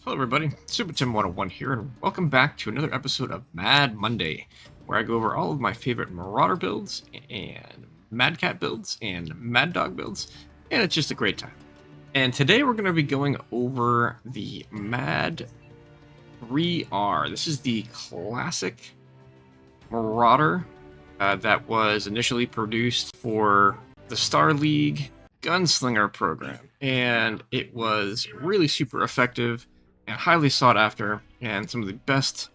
Hello everybody, Super Tim 101 here, and welcome back to another episode of Mad Monday, where I go over all of my favorite Marauder builds, and Mad Cat builds, and Mad Dog builds, and it's just a great time. And today we're going to be going over the Mad 3R. This is the classic Marauder that was initially produced for the Star League Gunslinger program, and it was really super effective and highly sought after, and some of the best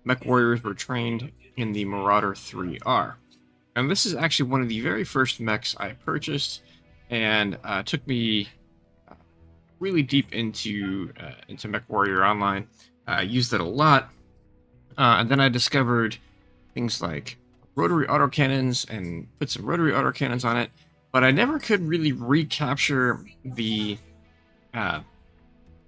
Mechwarriors were trained in the Marauder 3R. And this is actually one of the very first mechs I purchased, and took me really deep into Mechwarrior Online. I used it a lot, and then I discovered things like rotary autocannons and put some rotary autocannons on it, but I never could really recapture the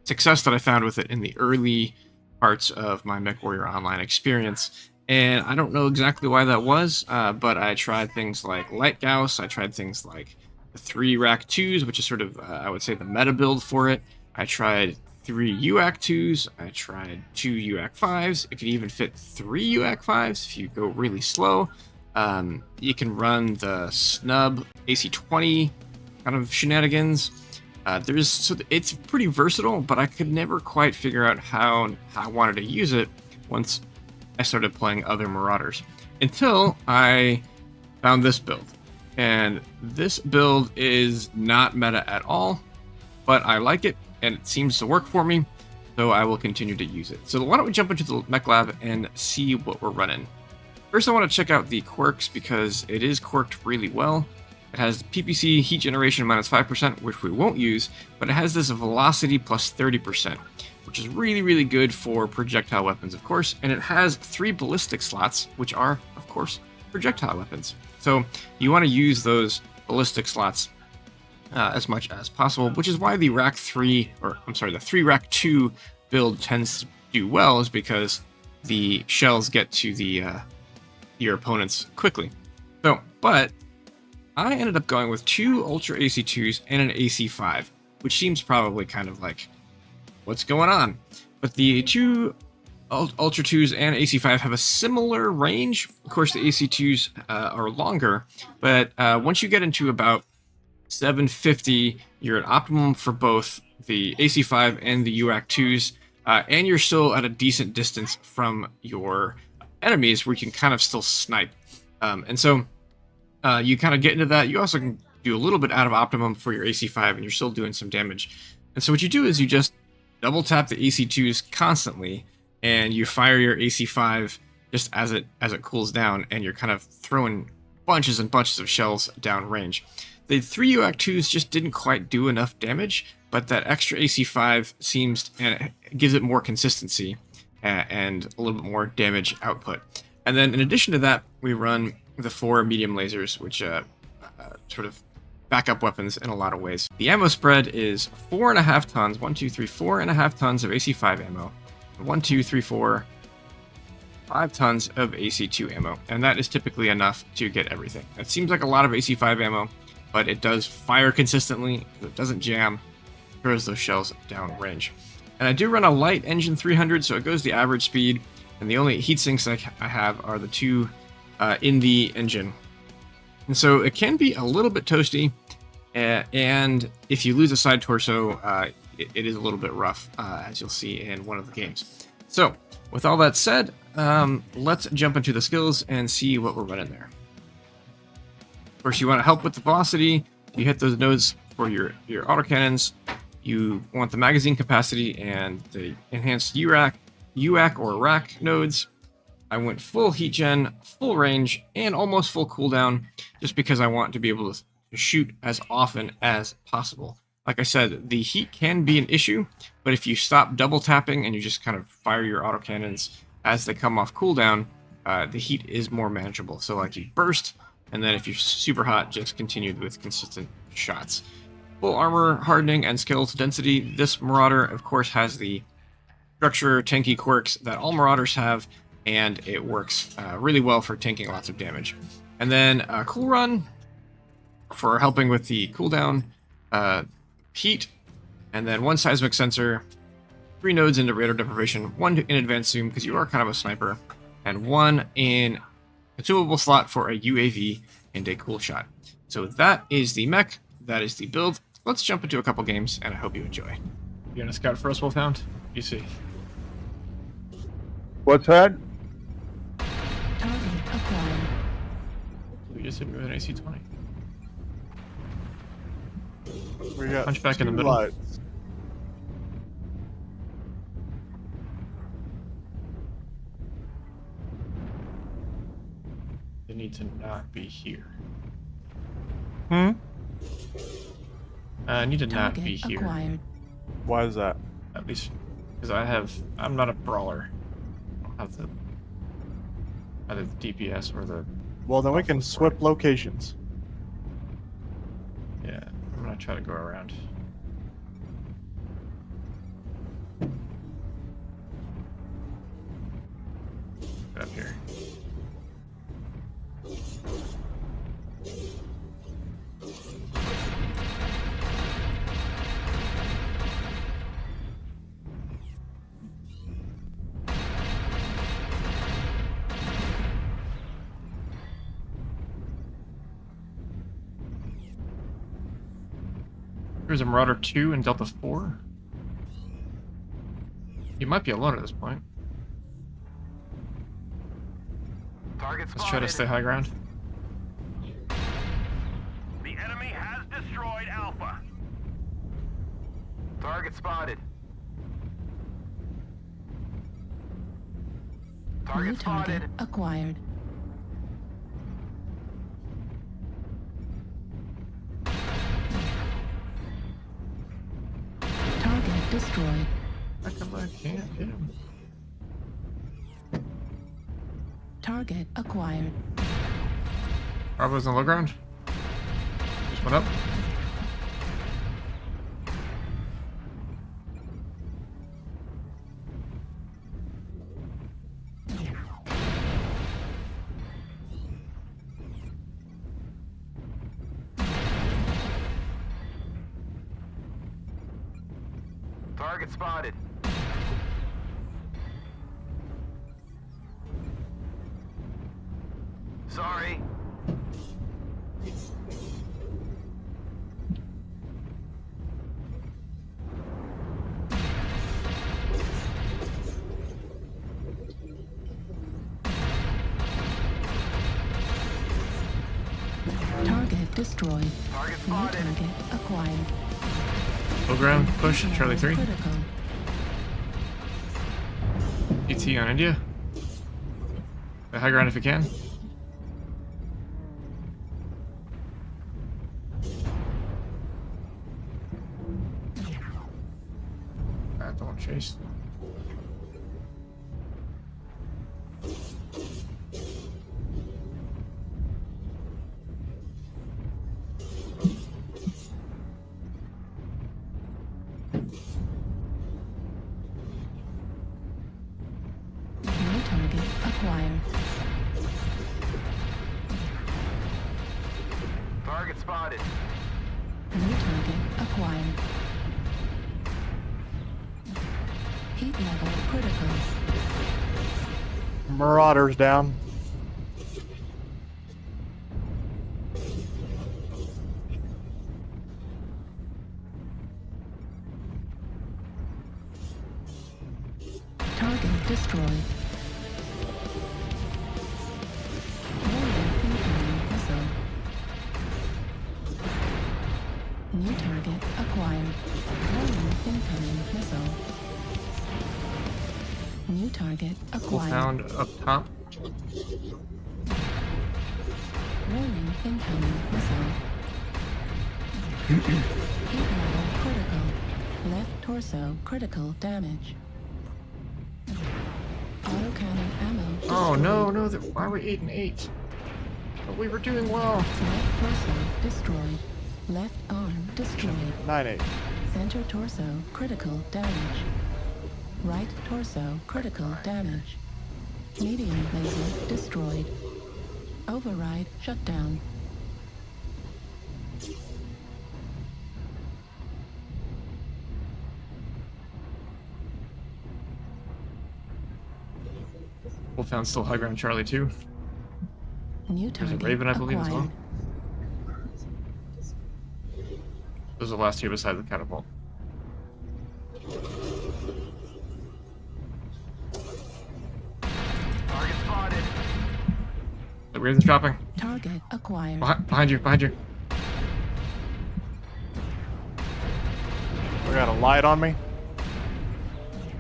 success that I found with it in the early parts of my Mechwarrior Online experience. And I don't know exactly why that was, but I tried things like Light Gauss, I tried things like the 3 Rack 2s, which is sort of, I would say, the meta build for it. I tried 3 UAC 2s, I tried 2 UAC 5s, it could even fit 3 UAC 5s if you go really slow. You can run the snub AC-20 kind of shenanigans. It's pretty versatile, but I could never quite figure out how I wanted to use it once I started playing other Marauders, until I found this build. And this build is not meta at all, but I like it, and it seems to work for me, so I will continue to use it. So why don't we jump into the mech lab and see what we're running. First, I want to check out the quirks, because it is quirked really well. It has PPC heat generation -5%, which we won't use, but it has this velocity plus 30%, which is really, really good for projectile weapons, of course. And it has 3 ballistic slots, which are, of course, projectile weapons. So you want to use those ballistic slots as much as possible, which is why the Rack 3, or I'm sorry, the 3 Rack 2 build tends to do well, is because the shells get to your opponents quickly. So, but I ended up going with 2 Ultra AC2s and an AC5, which seems probably kind of like, what's going on? But the 2 Ultra 2s and AC5 have a similar range. Of course, the AC2s are longer, but once you get into about 750, you're at optimum for both the AC5 and the UAC 2s, and you're still at a decent distance from your enemies where you can kind of still snipe. And so you kind of get into that. You also can do a little bit out of optimum for your AC5, and you're still doing some damage. And so what you do is you just double tap the AC2s constantly, and you fire your AC5 just as it cools down, and you're kind of throwing bunches and bunches of shells down range. The 3 UAC 2s just didn't quite do enough damage, but that extra AC5 seems, and it gives it more consistency and a little bit more damage output. And then in addition to that, we run the 4 medium lasers, which sort of backup weapons in a lot of ways. The ammo spread is 4.5 tons, 4.5 tons of AC5 ammo, 5 tons of AC2 ammo, and that is typically enough to get everything. It seems like a lot of AC5 ammo, but it does fire consistently, it doesn't jam, throws those shells down range. And I do run a light engine 300, so it goes the average speed, and the only heat sinks I have are the 2 in the engine. And so it can be a little bit toasty, and if you lose a side torso, it is a little bit rough, as you'll see in one of the games. So with all that said, let's jump into the skills and see what we're running there. Of course, you want to help with the velocity. You hit those nodes for your autocannons. You want the magazine capacity and the enhanced UAC or rack nodes. I went full heat gen, full range, and almost full cooldown, just because I want to be able to shoot as often as possible. Like I said, the heat can be an issue, but if you stop double tapping and you just kind of fire your autocannons as they come off cooldown, the heat is more manageable. So like you burst, and then if you're super hot, just continue with consistent shots. Full armor hardening and skeletal density. This Marauder, of course, has the structure tanky quirks that all Marauders have, and it works really well for tanking lots of damage. And then Cool Run for helping with the cooldown, heat, and then 1 seismic sensor 3 nodes into radar deprivation, 1 in advanced zoom because you are kind of a sniper, and 1 in consumable slot for a UAV and a cool shot. So that is the mech, that is the build. Let's jump into a couple games, and I hope you enjoy. You gonna scout for us, Wolfhound? You see. What's that? Target acquired. We just hit me with an AC-20. We got Punch back in the two middle. lights. They need to not be here. Hmm? I need to not Target be here. acquired. Why is that? At least because I'm not a brawler. I don't have the either the DPS or the. Well, then we can swap locations. Yeah, I'm gonna try to go around. Get up here. There's a Marauder 2 and Delta 4. You might be alone at this point. Let's try to stay high ground. The enemy has destroyed Alpha. Target spotted. New Target target spotted. acquired. Target destroyed. How come I can't hit him? Target acquired. Bravo's on low ground. Just went up. Target spotted. Sorry. Target destroyed. Target New spotted. target acquired. Low ground. Push. Heat Charlie level 3. critical. ET on India. The high ground if you can. Don't chase. New target acquired. Target spotted. New target acquired. Heat level critical. Marauders down. Target destroyed. Warning incoming missile. New target acquired. Warning incoming missile. New target acquired. Found up top. Warning incoming missile. Heat level critical. Left torso critical damage. Autocannon ammo destroyed. Oh no, no! Why are we 8 and 8? But we were doing well. Left torso destroyed. Left arm destroyed. 9-8. Center torso critical damage. Right torso critical damage. Medium laser destroyed. Override shutdown. Wolfhound still high ground Charlie 2. New There's a target Raven, I believe, as well. acquired. Those are the last two beside the catapult. Target spotted. The Raven's dropping. Target acquired. Behind you, behind you. I got a light on me.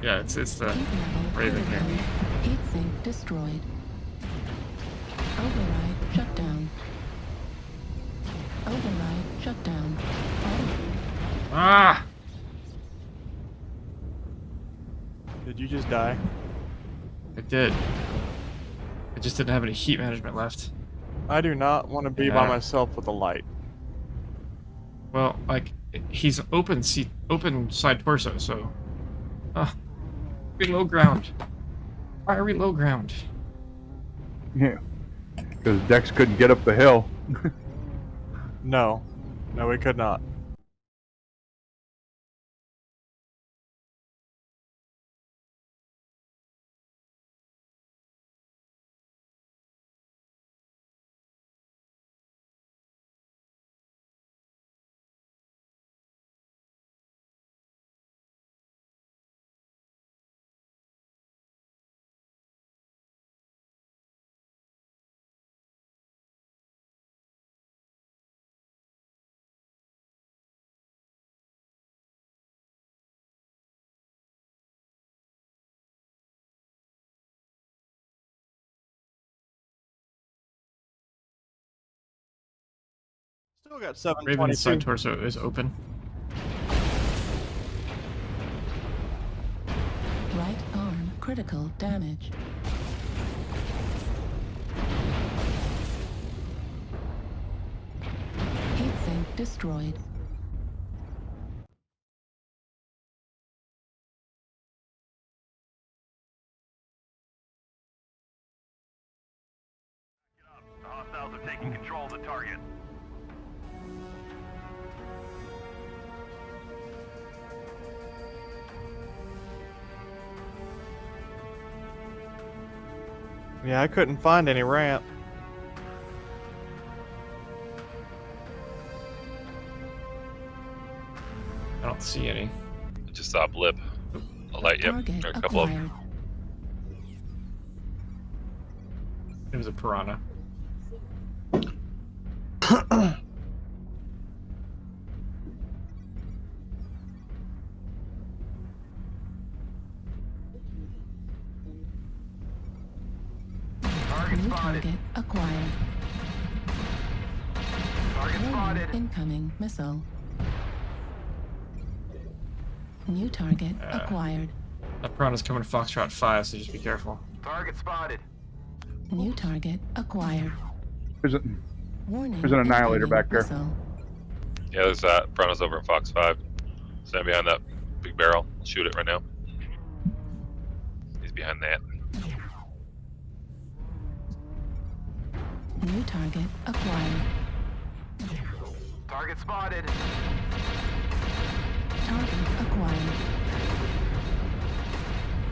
Yeah, it's the Heat level Raven critical. here. Heat sink destroyed. Override shut down. Override shut down. Ah! Did you just die? It did. I just didn't have any heat management left. I do not want to be by Yeah. myself with a light. Well, like, he's open side torso, so... we low ground. Why are we low ground? Yeah. Because Dex couldn't get up the hill. No. No, we could not. Still got Raven's side 722. torso is open. Right arm critical damage. Heat sink destroyed. The hostiles are taking control of the target. Yeah, I couldn't find any ramp. I don't see any. I just saw a blip. A light, yep. Target Or a couple of acquired. them. It was a piranha. Target New spotted. target acquired. Target Warning, spotted. incoming missile. New target Uh. acquired. That piranha's coming to Foxtrot 5, so just be careful. Target spotted. New target acquired. There's a, Warning. There's an Annihilator incoming back there. missile. Yeah, there's that. Piranha's over in Fox 5. Stand behind that big barrel. I'll shoot it right now. He's behind that. New target acquired. Target spotted. Target acquired.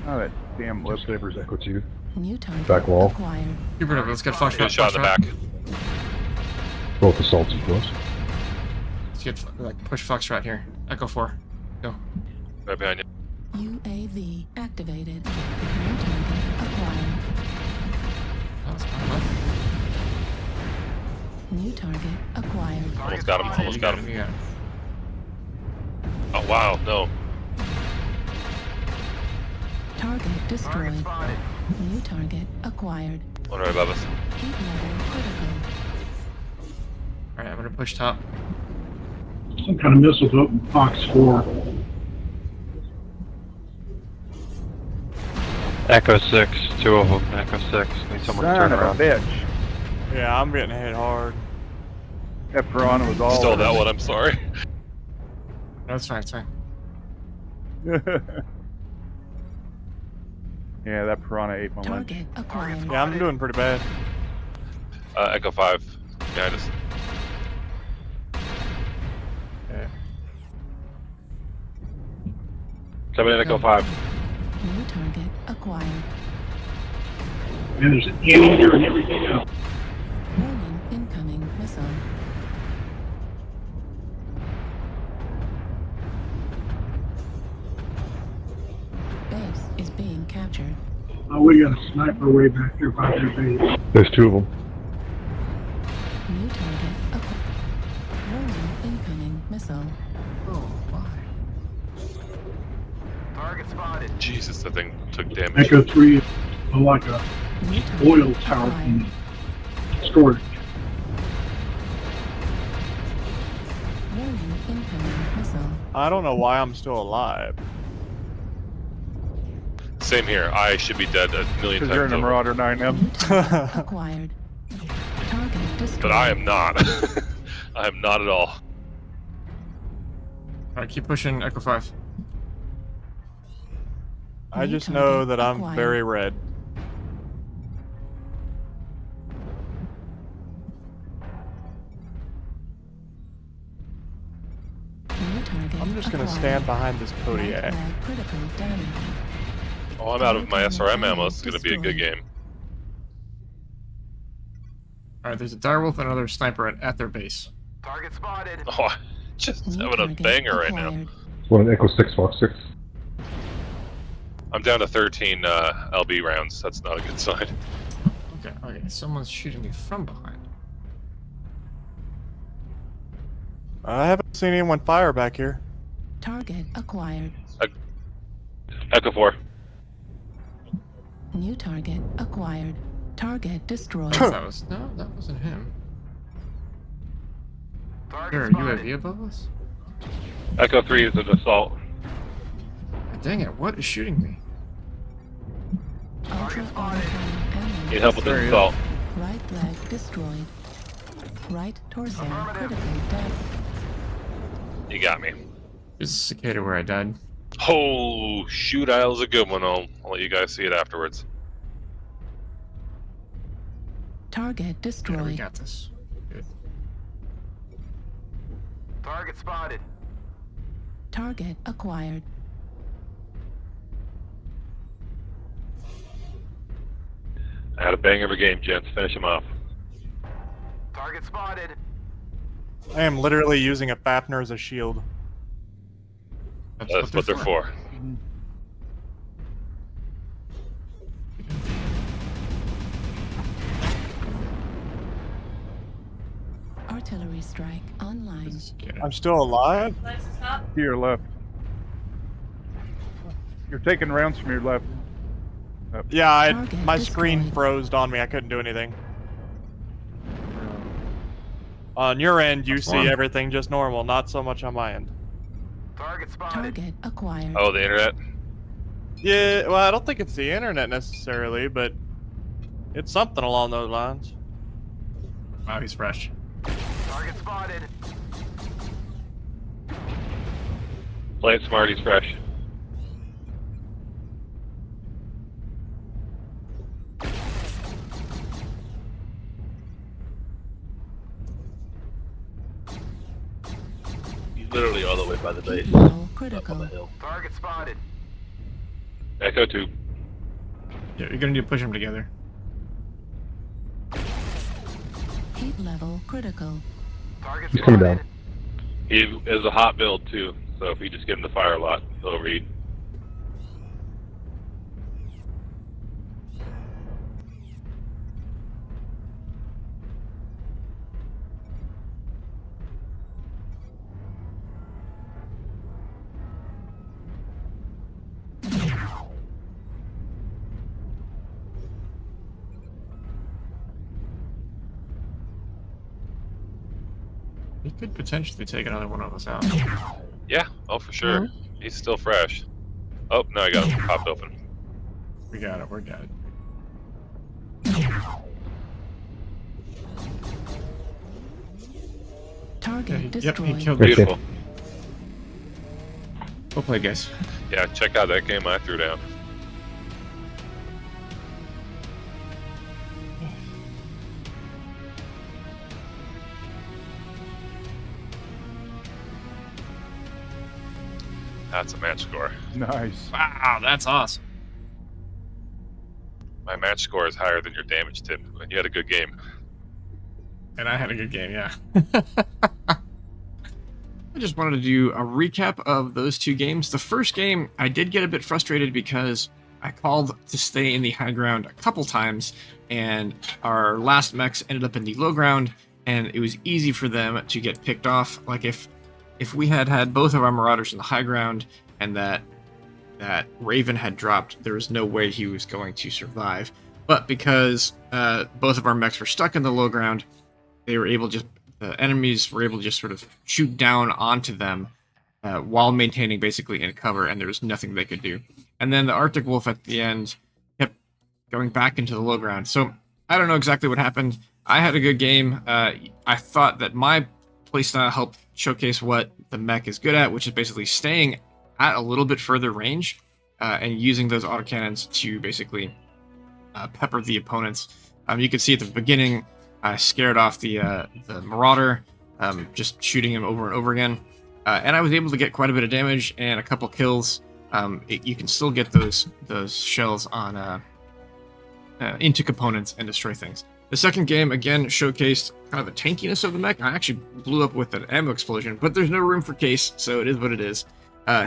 oh, that damn lip. Sabers Echo 2. New target Back wall. acquired. Hubert, let's get Get Foxtrot. a shot in the Foxtrot. back. Both assaults and close. Let's get, like, push Foxtrot here. Echo 4. Go. Right behind you. UAV activated. New target acquired. Oh, that's fine. New target acquired. Almost got him. spotted. Almost got You him. got it. Oh, wow. No. Target Target destroyed. spotted. New target acquired. One right above us. Heat level critical. Alright, I'm gonna push top. Some kind of missiles up in Fox 4. Echo 6, two of them. Echo 6. Need someone to Son turn of a around. bitch. Yeah, I'm getting hit hard. That piranha was all Stole over that me. one. I'm sorry. No, it's fine, it's fine. Yeah, that piranha ate my lunch. Target acquired. Yeah, I'm doing pretty bad. Echo 5 behind us. Okay. Coming in Echo 5. New target acquired. And there's an anteater and everything else. Warning, incoming missile. Base is being captured. Oh, we got a sniper way back there by their base. There's two of them. New target acquired. Warning, incoming missile. Oh, why? Target spotted. Jesus, that thing took damage. Echo 3 is like a New target oil tower acquired. from storage. Warning, incoming missile. I don't know why I'm still alive. Same here. I should be dead a million Because you're in times the over. Marauder 9M. New target acquired. Target destroyed. But I am not. I am not at all. Alright, keep pushing Echo 5. I New just know target that I'm acquired. very red. New target I'm just gonna acquired. stand behind this Right Kodiak. leg critical damage. Oh, I'm out of my SRM ammo. This is going to be a good game. Alright, there's a direwolf and another sniper at their base. Target spotted. Oh, I'm just New having a target banger right now. acquired. One Echo 6, Fox 6. I'm down to 13 LB rounds. That's not a good sign. Okay, someone's shooting me from behind. I haven't seen anyone fire back here. Target acquired. Echo 4. New target acquired. Target destroyed. That wasn't him. Is there Target a spotted. UAV above us? Echo 3 is an assault. Dang it, what is shooting me? Ultra spotted. autocannon Need help with ammo. this assault. Right leg destroyed. Right torso Affirmative. critical damage. You got me. This is Cicada where I died. Oh, shoot, Isle's a good one. I'll let you guys see it afterwards. Target Yeah, we destroyed. got this. Good. Target spotted. Target acquired. I had a bang every game, gents. Finish him off. Target spotted. I am literally using a Fafnir as a shield. That's what they're for. Artillery strike online. I'm still alive? To your left. You're taking rounds from your left. Yeah, Target my screen destroyed. froze on me. I couldn't do anything. On your end, you That's see one. everything just normal, not so much on my end. Target spotted. Target acquired. Oh, the internet? Yeah, well, I don't think it's the internet necessarily, but it's something along those lines. Wow, he's fresh. Target spotted. Play it smart, he's fresh. He's literally all the way by the base. Level Up on the critical. hill. Target spotted. Echo 2. Yeah, you're gonna need to push them together. Heat level critical. Target He's coming spotted. down. He is a hot build too, so if you just get him to fire a lot, he'll overheat. He could potentially take another one of us out. Yeah, oh for sure. He's still fresh. Oh, no, I got him popped open. We got it, we got it. Target Yeah, yep, destroyed. he killed me. Beautiful. We'll play, guys. Yeah, check out that game I threw down. That's a match score. Nice. Wow, that's awesome. My match score is higher than your damage, Tim. And you had a good game. And I had a good game, yeah. I just wanted to do a recap of those two games. The first game, I did get a bit frustrated because I called to stay in the high ground a couple times, and our last mechs ended up in the low ground, and it was easy for them to get picked off. Like if we had both of our Marauders in the high ground, and that Raven had dropped, there was no way he was going to survive. But because both of our mechs were stuck in the low ground, they were able the enemies were able to just sort of shoot down onto them while maintaining basically in cover, and there was nothing they could do. And then the Arctic Wolf at the end kept going back into the low ground. So I don't know exactly what happened. I had a good game. I thought that my playstyle helped showcase what the mech is good at, which is basically staying at a little bit further range and using those autocannons to basically pepper the opponents. You can see at the beginning, I scared off the Marauder, just shooting him over and over again. And I was able to get quite a bit of damage and a couple kills. You can still get those shells on into components and destroy things. The second game, again, showcased kind of the tankiness of the mech. I actually blew up with an ammo explosion, but there's no room for case, so it is what it is.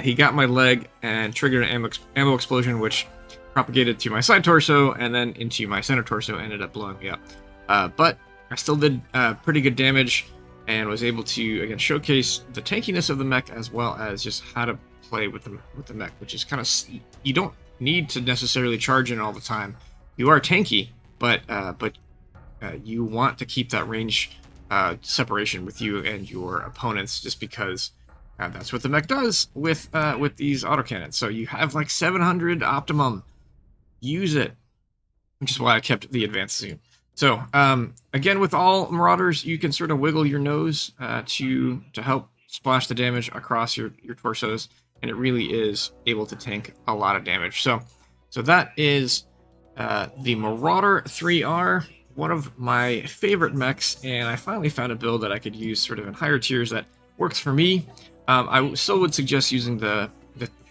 He got my leg and triggered an ammo explosion, which propagated to my side torso and then into my center torso, ended up blowing me up. But I still did pretty good damage and was able to, again, showcase the tankiness of the mech as well as just how to play with the mech, which is kind of, you don't need to necessarily charge in all the time. You are tanky, but you want to keep that range separation with you and your opponents, just because that's what the mech does with these autocannons. So you have like 700 optimum. Use it, which is why I kept the advanced zoom. So again, with all Marauders, you can sort of wiggle your nose to help splash the damage across your torsos, and it really is able to tank a lot of damage. So that is the Marauder 3R, one of my favorite mechs, and I finally found a build that I could use sort of in higher tiers that works for me. I still would suggest using the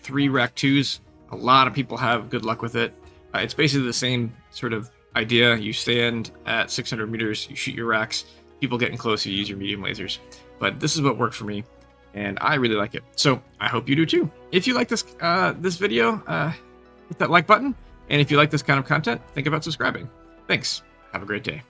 3 Rack 2s. A lot of people have good luck with it. It's basically the same sort of idea. You stand at 600 meters, you shoot your racks. People getting close, you use your medium lasers. But this is what worked for me, and I really like it. So I hope you do too. If you like this this video, hit that like button. And if you like this kind of content, think about subscribing. Thanks. Have a great day.